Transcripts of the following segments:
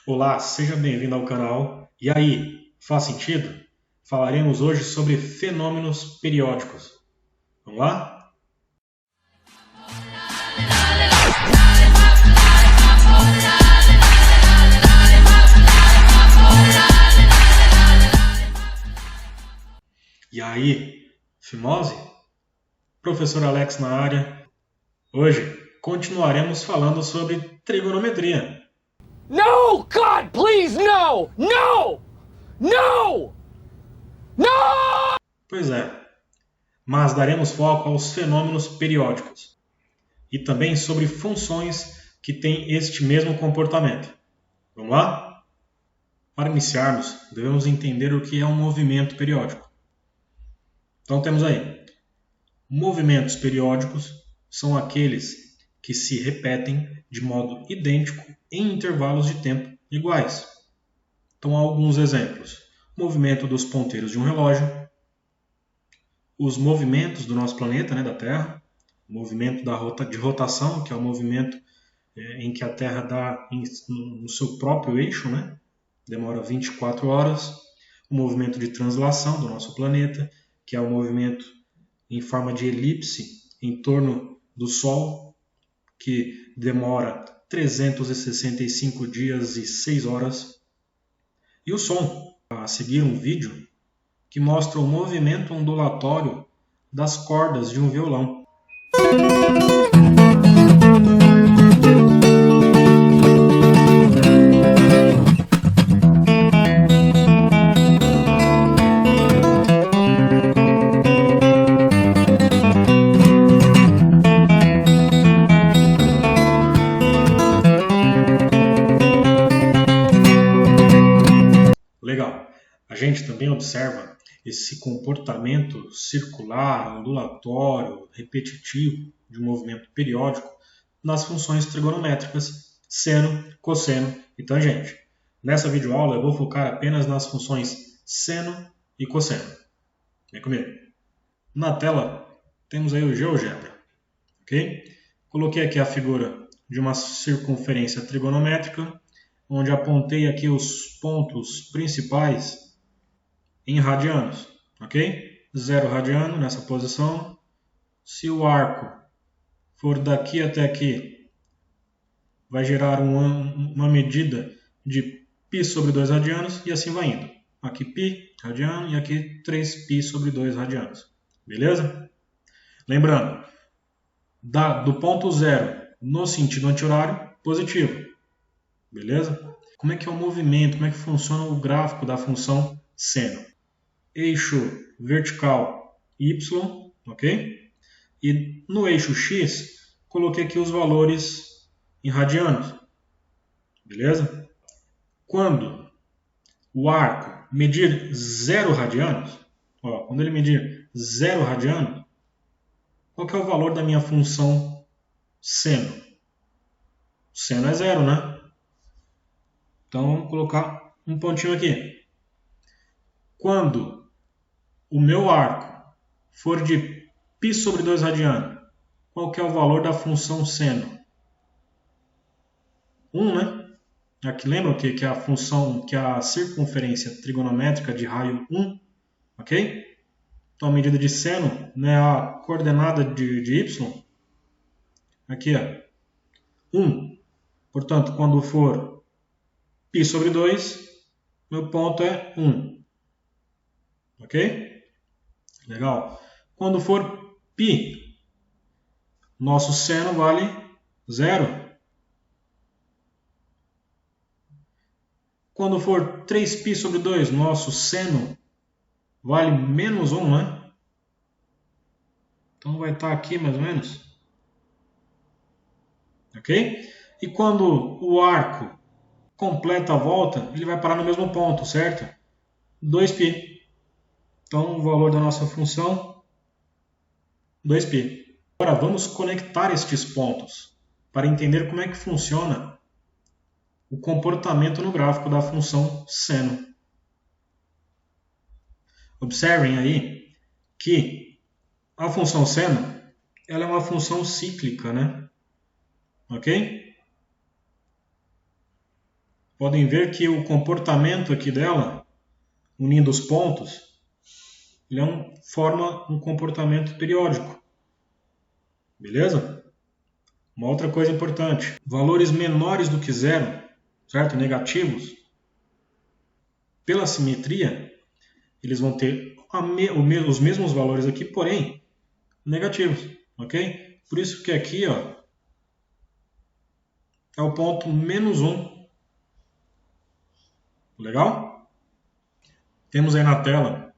Olá, seja bem-vindo ao canal. E aí, faz sentido? Falaremos hoje sobre fenômenos periódicos. Vamos lá? E aí, fimose? Professor Alex na área. Hoje continuaremos falando sobre trigonometria. No! God, please, no! No! No! No! Pois é, mas daremos foco aos fenômenos periódicos e também sobre funções que têm este mesmo comportamento. Vamos lá? Para iniciarmos, devemos entender o que é um movimento periódico. Então temos aí, movimentos periódicos são aqueles que se repetem de modo idêntico em intervalos de tempo iguais. Então há alguns exemplos. Movimento dos ponteiros de um relógio, os movimentos do nosso planeta, da Terra, o movimento de rotação, que é o movimento em que a Terra dá no seu próprio eixo, demora 24 horas, o movimento de translação do nosso planeta, que é o movimento em forma de elipse em torno do Sol, que demora 365 dias e 6 horas. E o som, a seguir um vídeo que mostra o movimento ondulatório das cordas de um violão. Legal. A gente também observa esse comportamento circular, ondulatório, repetitivo de um movimento periódico nas funções trigonométricas seno, cosseno e tangente. Nessa videoaula eu vou focar apenas nas funções seno e cosseno. Vem comigo. Na tela temos aí o GeoGebra. Ok? Coloquei aqui a figura de uma circunferência trigonométrica, onde apontei aqui os pontos principais em radianos, ok? 0 radiano nessa posição. Se o arco for daqui até aqui, vai gerar uma medida de π sobre 2 radianos e assim vai indo. Aqui π radiano e aqui 3π sobre 2 radianos. Beleza? Lembrando, do ponto 0 no sentido anti-horário, positivo. Beleza? Como é que é o movimento? Como é que funciona o gráfico da função seno? Eixo vertical y, ok? E no eixo x, coloquei aqui os valores em radianos. Beleza? Quando o arco medir 0 radianos, quando ele medir 0 radianos, qual que é o valor da minha função seno? Seno é 0, né? Então vamos colocar um pontinho aqui. Quando o meu arco for de π sobre 2 radiano, qual que é o valor da função seno? 1, né? Aqui lembram que é a função, que é a circunferência trigonométrica de raio 1, ok? Então a medida de seno, a coordenada de y, aqui é 1. Portanto, quando for π sobre 2, meu ponto é 1. Ok? Legal. Quando for π, nosso seno vale 0. Quando for 3π sobre 2, nosso seno vale menos 1, né? Então vai estar aqui mais ou menos. Ok? E quando o arco completa a volta, ele vai parar no mesmo ponto, certo? 2π. Então o valor da nossa função, 2π. Agora vamos conectar estes pontos para entender como é que funciona o comportamento no gráfico da função seno. Observem aí que a função seno ela é uma função cíclica, né? Ok? podem ver que o comportamento aqui dela, unindo os pontos, ele forma um comportamento periódico. Beleza? Uma outra coisa importante, valores menores do que zero, certo? Negativos, pela simetria, eles vão ter os mesmos valores aqui, porém negativos, ok? Por isso que aqui, ó, é o ponto -1. Legal? Temos aí na tela,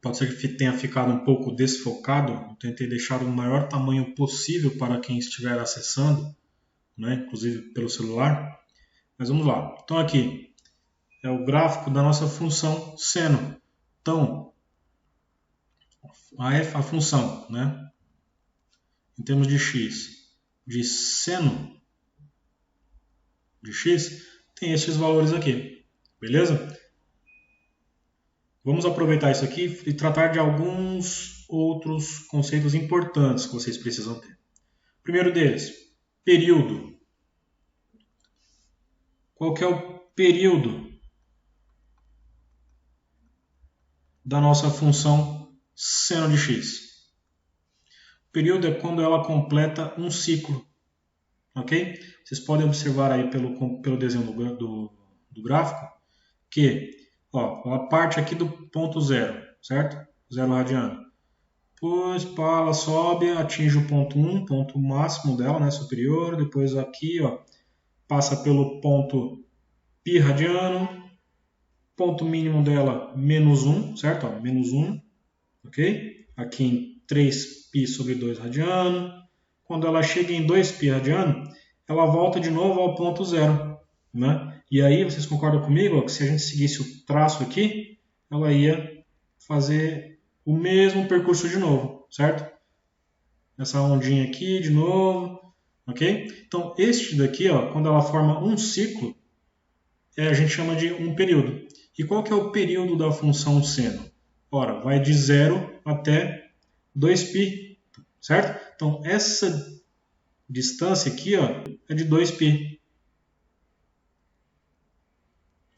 pode ser que tenha ficado um pouco desfocado, eu tentei deixar o maior tamanho possível para quem estiver acessando, né? Inclusive pelo celular. Mas vamos lá. Então aqui é o gráfico da nossa função seno. Então, a função, né? Em termos de x, de seno de x, tem esses valores aqui. Beleza? Vamos aproveitar isso aqui e tratar de alguns outros conceitos importantes que vocês precisam ter. O primeiro deles, período. Qual que é o período da nossa função seno de x? O período é quando ela completa um ciclo. Ok? Vocês podem observar aí pelo desenho do gráfico que ó, a parte aqui do ponto zero, certo? 0 radiano. Depois ela sobe, atinge o ponto 1, ponto máximo dela, né, superior. Depois aqui, ó, passa pelo ponto π radiano. Ponto mínimo dela, -1, certo? Ó, -1, ok? Aqui em 3π sobre 2 radiano. Quando ela chega em 2π radiano, ela volta de novo ao ponto zero, né? E aí, vocês concordam comigo ó, que se a gente seguisse o traço aqui, ela ia fazer o mesmo percurso de novo, certo? Essa ondinha aqui de novo, ok? Então, este daqui, ó, quando ela forma um ciclo, a gente chama de um período. E qual que é o período da função seno? Ora, vai de 0 até 2π, certo? Então, essa distância aqui ó, é de 2π.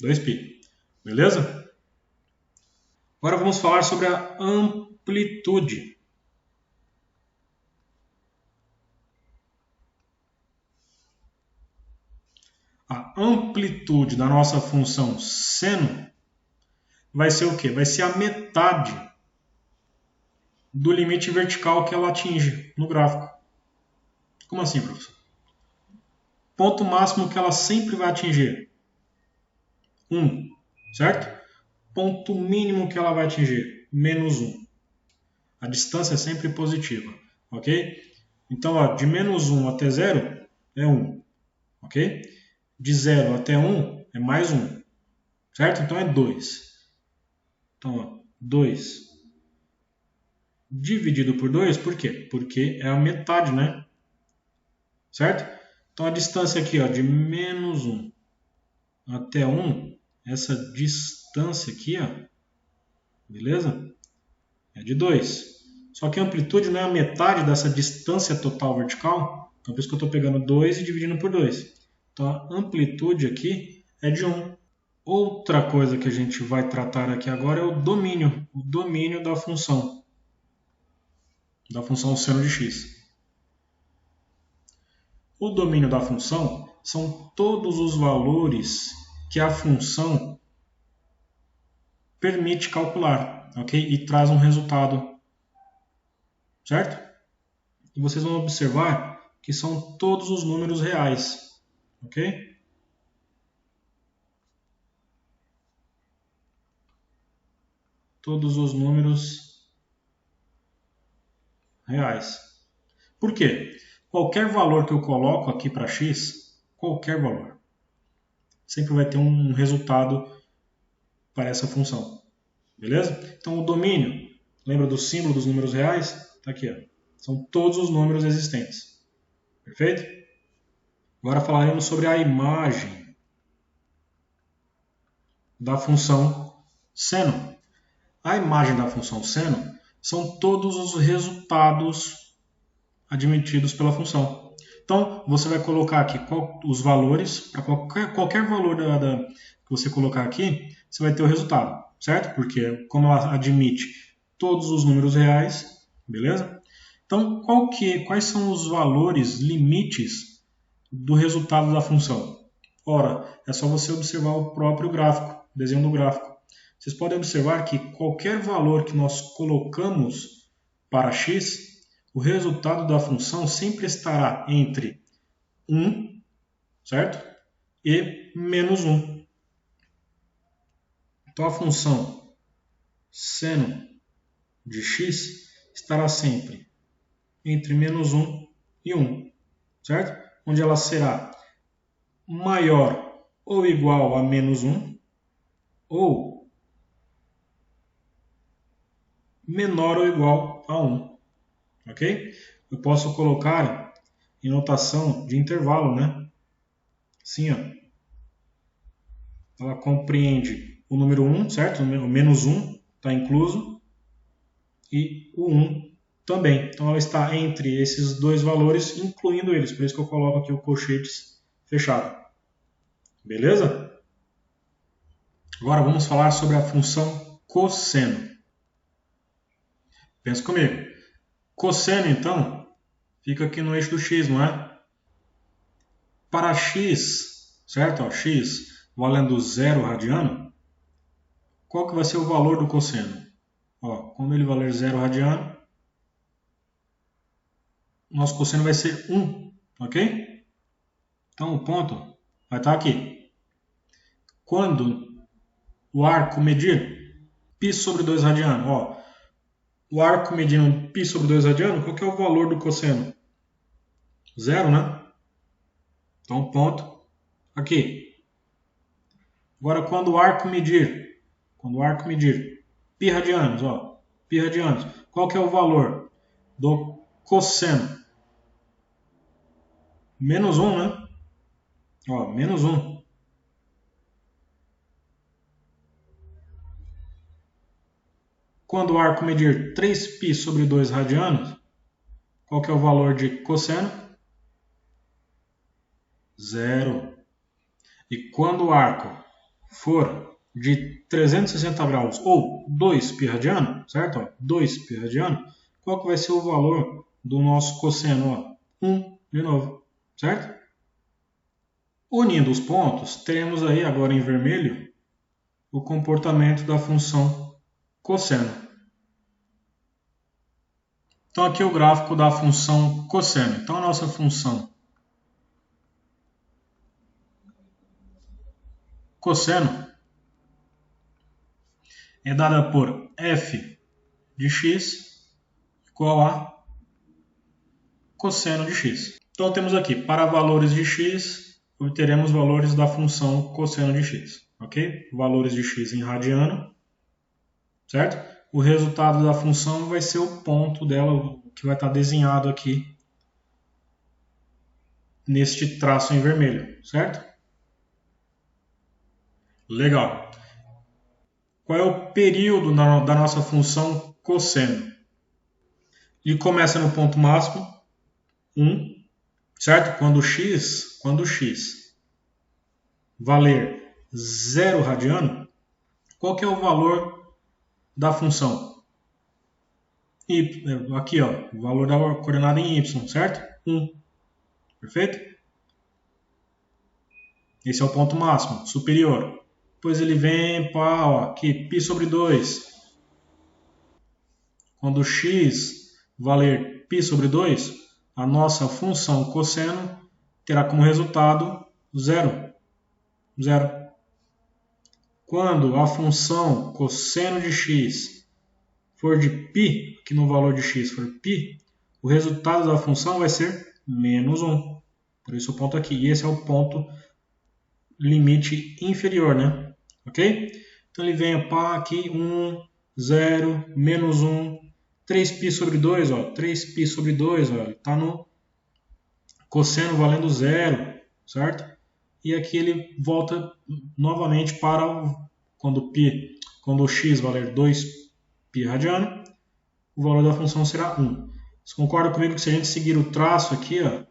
2π. Beleza? Agora vamos falar sobre a amplitude. A amplitude da nossa função seno vai ser o quê? Vai ser a metade do limite vertical que ela atinge no gráfico. Como assim, professor? Ponto máximo que ela sempre vai atingir. 1, certo? Ponto mínimo que ela vai atingir, -1. A distância é sempre positiva, ok? Então, ó, de -1 até 0 é 1, ok? De 0 até 1 é mais 1, certo? Então é 2. Então, ó, 2 dividido por 2, por quê? Porque é a metade, né? Certo? Então, a distância aqui, ó, de -1 até 1, essa distância aqui, ó, beleza? É de 2. Só que a amplitude não é a metade dessa distância total vertical. Então, por isso que eu estou pegando 2 e dividindo por 2. Então, a amplitude aqui é de 1. Outra coisa que a gente vai tratar aqui agora é o domínio da função seno de x. O domínio da função são todos os valores que a função permite calcular, ok? E traz um resultado, certo? E vocês vão observar que são todos os números reais, ok? Todos os números reais. Por quê? Qualquer valor que eu coloco aqui para x, qualquer valor, sempre vai ter um resultado para essa função. Beleza? Então o domínio, lembra do símbolo dos números reais? Está aqui, ó. São todos os números existentes. Perfeito? Agora falaremos sobre a imagem da função seno. A imagem da função seno são todos os resultados admitidos pela função. Então, você vai colocar aqui os valores, para qualquer valor que você colocar aqui, você vai ter o resultado, certo? Porque como ela admite todos os números reais, beleza? Então, quais são os valores limites do resultado da função? Ora, é só você observar o próprio gráfico, o desenho do gráfico. Vocês podem observar que qualquer valor que nós colocamos para x, o resultado da função sempre estará entre 1, certo? E menos 1. Então a função seno de x estará sempre entre menos 1 e 1, certo? Onde ela será maior ou igual a menos 1 ou menor ou igual a 1, ok? Eu posso colocar em notação de intervalo, né? Assim, ó. Ela compreende o número 1, certo? O menos 1 está incluso e o 1 também. Então ela está entre esses dois valores, incluindo eles. Por isso que eu coloco aqui o colchetes fechado. Beleza? Agora vamos falar sobre a função cosseno. Pensa comigo. Cosseno, então, fica aqui no eixo do x, não é? Para x, certo? Ó, x valendo 0 radiano, qual que vai ser o valor do cosseno? Ó, quando ele valer 0 radiano, nosso cosseno vai ser 1, ok? Então o ponto vai estar aqui. Quando o arco medir π sobre 2 radiano, ó, o arco medindo π sobre 2 radiano, qual que é o valor do cosseno? 0, né? Então ponto aqui. Agora quando o arco medir π radianos, ó, π radianos, qual que é o valor do cosseno? Menos 1, né? Ó, menos 1. Quando o arco medir 3π sobre 2 radianos, qual que é o valor de cosseno? 0. E quando o arco for de 360 graus ou 2π radiano, certo? Ó, 2π radiano, qual que vai ser o valor do nosso cosseno? Ó, 1 de novo, certo? Unindo os pontos, teremos aí agora em vermelho o comportamento da função cosseno. Então aqui é o gráfico da função cosseno. Então a nossa função cosseno é dada por f de x igual a cosseno de x. Então temos aqui, para valores de x, obteremos valores da função cosseno de x, ok? Valores de x em radiano, certo? O resultado da função vai ser o ponto dela, que vai estar desenhado aqui neste traço em vermelho, certo? Legal. Qual é o período da nossa função cosseno? Ele começa no ponto máximo, 1, certo? Quando x valer 0 radiano, qual que é o valor da função? Aqui, ó, o valor da coordenada em y, certo? 1. Perfeito? Esse é o ponto máximo, superior. Depois ele vem para, ó, aqui, π sobre 2. Quando x valer π sobre 2, a nossa função cosseno terá como resultado 0. 0. Quando a função cosseno de x for de π, aqui no valor de x for π, o resultado da função vai ser menos 1. Por isso o ponto aqui. E esse é o ponto limite inferior, né? Ok? Então ele vem para aqui 1, 0, menos 1, 3π sobre 2, ó, 3π sobre 2, ó, está no cosseno valendo 0, certo? E aqui ele volta novamente para quando o x valer 2π radiano, o valor da função será 1. Você concorda comigo que se a gente seguir o traço aqui, ó,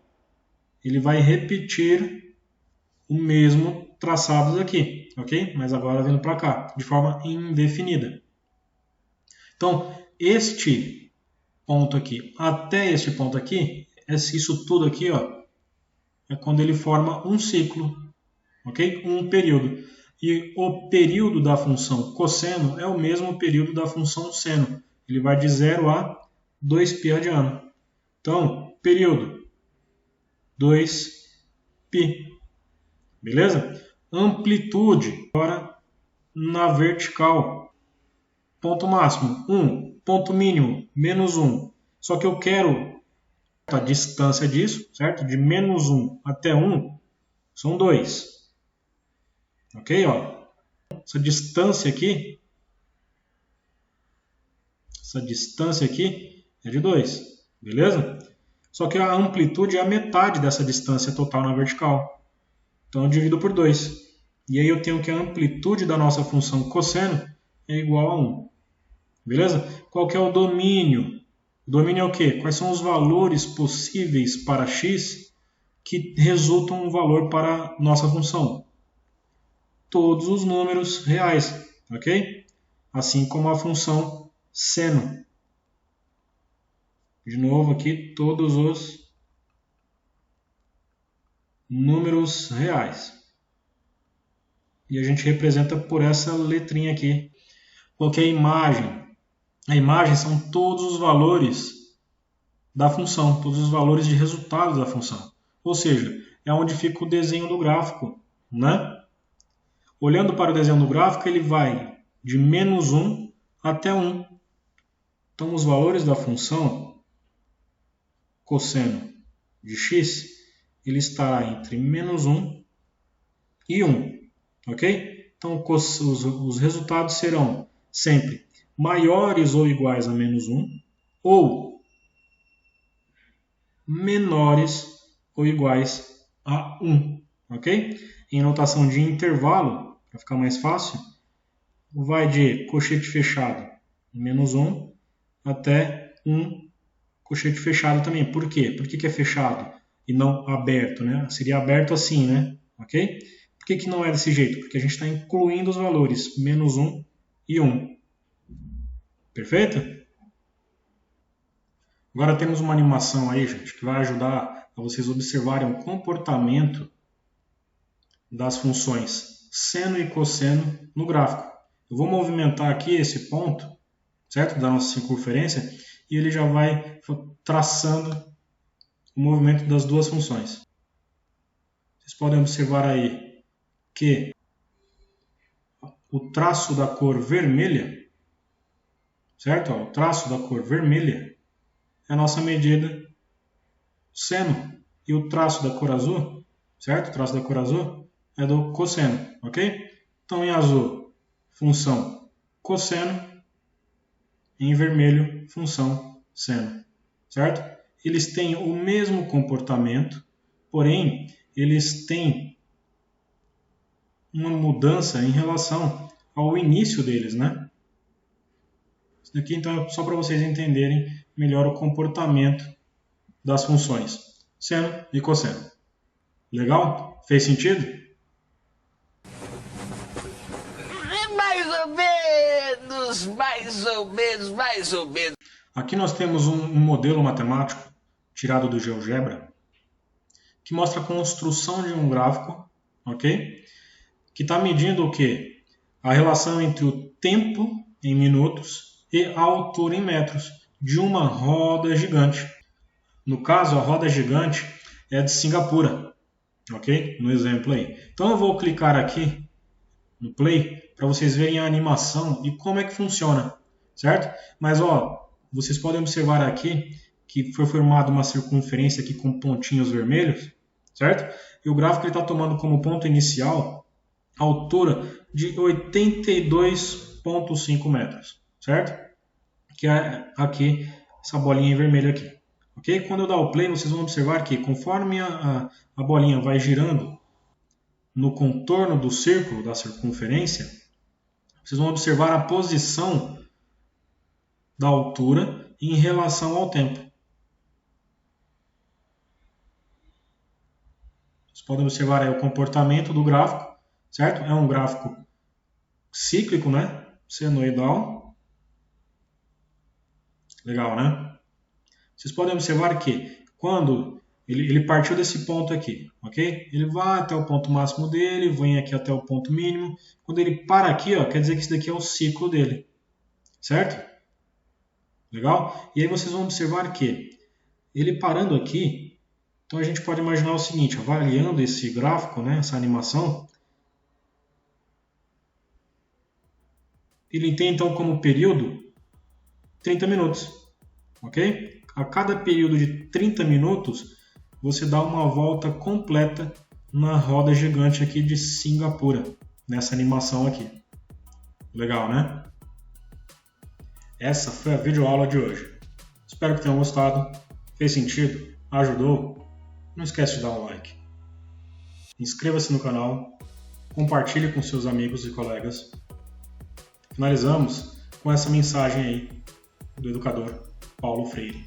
ele vai repetir o mesmo traçado aqui, ok? Mas agora vindo para cá, de forma indefinida. Então, este ponto aqui até este ponto aqui, isso tudo aqui, ó, é quando ele forma um ciclo, ok? Um período. E o período da função cosseno é o mesmo período da função seno. Ele vai de 0 a 2π radiano. Então, período 2π. Beleza? Amplitude agora na vertical. Ponto máximo 1, ponto mínimo menos 1. Só que eu quero a distância disso, certo? De menos 1 até 1 são 2. Ok? Ó. Essa distância aqui é de 2. Beleza? Só que a amplitude é a metade dessa distância total na vertical. Então eu divido por 2. E aí eu tenho que a amplitude da nossa função cosseno é igual a 1. Beleza? Qual que é o domínio? O domínio é o quê? Quais são os valores possíveis para x que resultam um valor para a nossa função? Todos os números reais, ok? Assim como a função seno. De novo aqui, todos os números reais. E a gente representa por essa letrinha aqui. Qual que é a imagem? A imagem são todos os valores da função, todos os valores de resultado da função. Ou seja, é onde fica o desenho do gráfico, né? Olhando para o desenho do gráfico, ele vai de menos 1 até 1. Então, os valores da função cosseno de x, ele estará entre menos 1 e 1. Ok? Então, os resultados serão sempre maiores ou iguais a menos 1 ou menores ou iguais a 1. Ok? Em notação de intervalo, para ficar mais fácil, vai de colchete fechado menos 1 até 1 colchete fechado também. Por quê? Por que é fechado e não aberto, né? Seria aberto assim, né? Ok? Por que não é desse jeito? Porque a gente está incluindo os valores menos 1 e 1. Perfeito? Agora temos uma animação aí, gente, que vai ajudar a vocês observarem o comportamento das funções seno e cosseno no gráfico. Eu vou movimentar aqui esse ponto, certo? Da nossa circunferência, e ele já vai traçando o movimento das duas funções. Vocês podem observar aí que o traço da cor vermelha, certo? O traço da cor vermelha é a nossa medida seno. E o traço da cor azul, certo? O traço da cor azul é do cosseno, ok? Então, em azul, função cosseno. Em vermelho, função seno, certo? Eles têm o mesmo comportamento, porém, eles têm uma mudança em relação ao início deles, né? Isso daqui, então, é só para vocês entenderem melhor o comportamento das funções seno e cosseno. Legal? Fez sentido? Mais ou menos. Aqui nós temos um modelo matemático tirado do GeoGebra que mostra a construção de um gráfico, ok? Que está medindo o quê? A relação entre o tempo em minutos e a altura em metros de uma roda gigante. No caso, a roda gigante é de Singapura, ok? No exemplo aí. Então eu vou clicar aqui no play para vocês verem a animação e como é que funciona, certo? Mas ó, vocês podem observar aqui que foi formada uma circunferência aqui com pontinhos vermelhos, certo? E o gráfico está tomando como ponto inicial a altura de 82,5 metros, certo? Que é aqui, essa bolinha em vermelho aqui. Ok? Quando eu dar o play, vocês vão observar que conforme a bolinha vai girando no contorno do círculo, da circunferência, vocês vão observar a posição da altura em relação ao tempo. Vocês podem observar aí o comportamento do gráfico, certo? É um gráfico cíclico, né? Senoidal. Legal, né? Vocês podem observar que quando ele partiu desse ponto aqui, ok? Ele vai até o ponto máximo dele, vem aqui até o ponto mínimo. Quando ele para aqui, ó, quer dizer que esse daqui é o ciclo dele, certo? Legal? E aí vocês vão observar que ele parando aqui, então a gente pode imaginar o seguinte, avaliando esse gráfico, né, essa animação, ele tem então como período 30 minutos, ok? A cada período de 30 minutos, você dá uma volta completa na roda gigante aqui de Singapura, nessa animação aqui. Legal, né? Essa foi a videoaula de hoje. Espero que tenham gostado. Fez sentido? Ajudou? Não esquece de dar um like. Inscreva-se no canal. Compartilhe com seus amigos e colegas. Finalizamos com essa mensagem aí do educador Paulo Freire.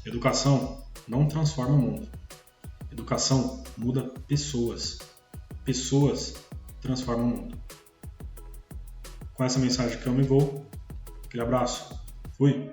Educação não transforma o mundo. Educação muda pessoas. Pessoas transformam o mundo. Com essa mensagem que eu me vou. Aquele abraço. Fui.